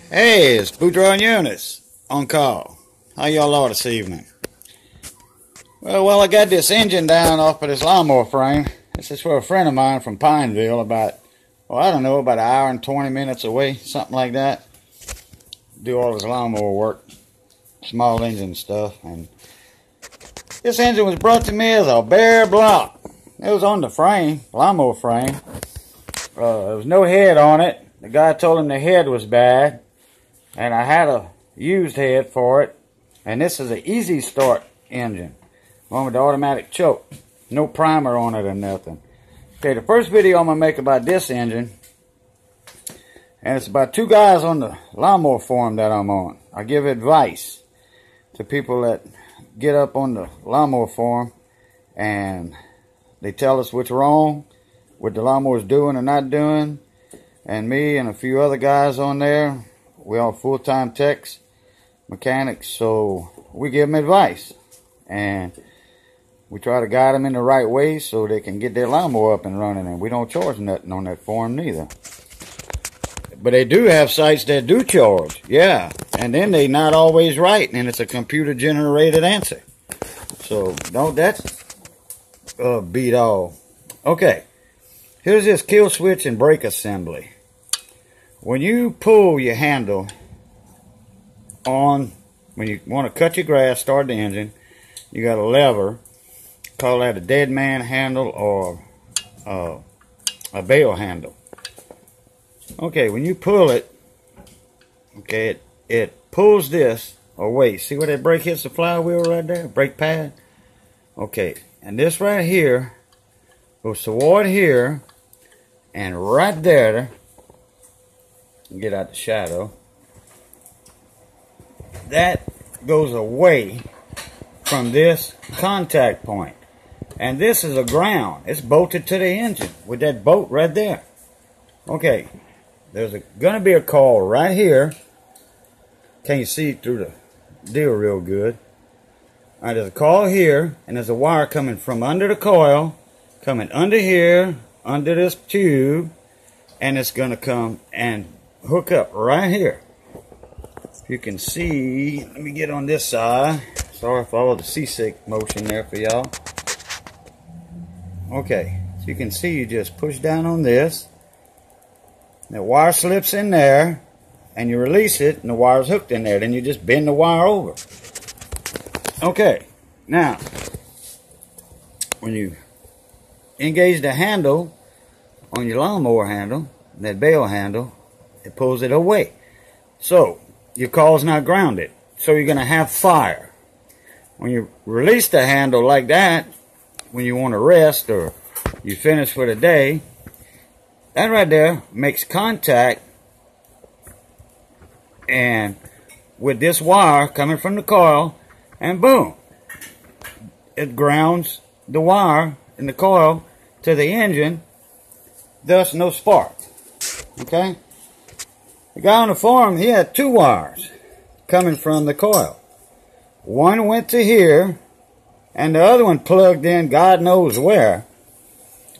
Hey, it's Boudreaux and Eunice on call. How y'all are this evening? Well, I got this engine down off of this lawnmower frame. This is for a friend of mine from Pineville, about an hour and 20 minutes away, something like that. Do all his lawnmower work, small engine stuff. And this engine was brought to me as a bare block. It was on the frame, lawnmower frame. There was no head on it. The guy told him the head was bad, and I had a used head for it. And this is an easy start engine, one with the automatic choke, no primer on it or nothing. Okay, the first video I'm gonna make about this engine, and it's about two guys on the lawnmower forum that I'm on. I give advice to people that get up on the lawnmower forum and they tell us what's wrong, what the lawnmower's doing or not doing. And me and a few other guys on there, we all full-time techs, mechanics, so we give them advice. And we try to guide them in the right way so they can get their lawnmower up and running. And we don't charge nothing on that forum neither. But they do have sites that do charge, yeah. And then they not always right, and it's a computer-generated answer. So don't that's beat all. Okay, here's this kill switch and brake assembly. When you pull your handle on, when you want to cut your grass, start the engine, you got a lever. Call that a dead man handle or a bail handle. Okay, when you pull it, okay, it pulls this away. See where that brake hits the flywheel right there? Brake pad? Okay, and this right here goes toward here, and right there, get out the shadow, that goes away from this contact point. And this is a ground. It's bolted to the engine with that bolt right there. Okay, there's gonna be a coil right here. Can't see through the deal real good. Alright, there's a coil here, and there's a wire coming from under the coil, coming under here, under this tube, and it's gonna come and hook up right here. If you can see, let me get on this side. Sorry for all the seasick motion there for y'all. Okay, so you can see you just push down on this. The wire slips in there, and you release it, and the wire's hooked in there. Then you just bend the wire over. Okay, now, when you engage the handle on your lawnmower handle, that bail handle, it pulls it away. So, your coil's not grounded. So you're going to have fire. When you release the handle like that, when you want to rest or you finish for the day, that right there makes contact and with this wire coming from the coil, and boom, it grounds the wire in the coil to the engine, thus no spark. Okay? The guy on the forum, he had two wires coming from the coil. One went to here, and the other one plugged in God knows where.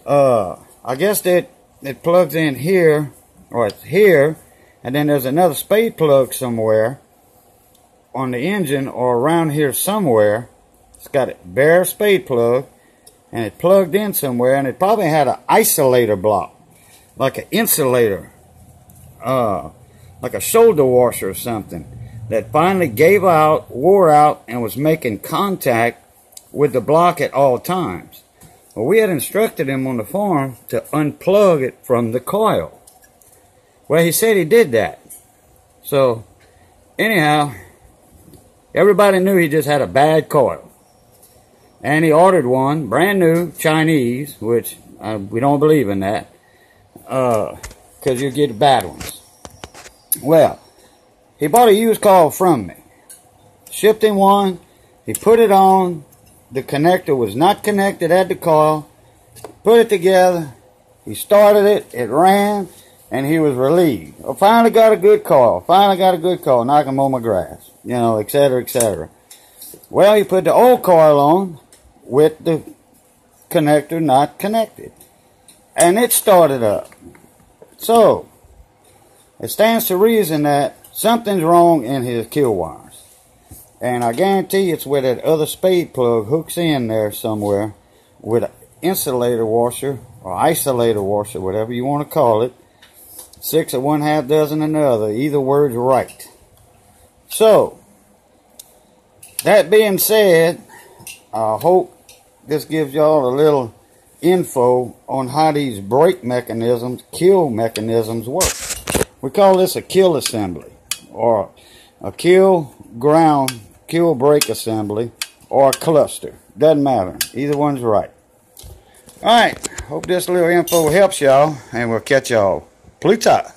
I guess that it plugs in here, or it's here, and then there's another spade plug somewhere on the engine or around here somewhere. It's got a bare spade plug, and it plugged in somewhere, and it probably had an isolator block, like an insulator, like a shoulder washer or something, that finally gave out, wore out, and was making contact with the block at all times. Well, we had instructed him on the forum to unplug it from the coil. Well, he said he did that. So, anyhow, everybody knew he just had a bad coil. And he ordered one, brand new, Chinese, which we don't believe in that, because you get bad ones. Well, he bought a used coil from me. Shipped him one. He put it on. The connector was not connected at the coil. Put it together. He started it. It ran. And he was relieved. I finally got a good coil. Knocking him on my grass. You know, etc., etc. Well, he put the old coil on with the connector not connected. And it started up. So, it stands to reason that something's wrong in his kill wires. And I guarantee it's where that other spade plug hooks in there somewhere with an insulator washer or isolator washer, whatever you want to call it. 6 or 1/2 dozen another. Either word's right. So, that being said, I hope this gives y'all a little info on how these brake mechanisms, kill mechanisms work. We call this a kill assembly, or a kill ground, kill brake assembly, or a cluster. Doesn't matter. Either one's right. Alright, hope this little info helps y'all, and we'll catch y'all. Pluta.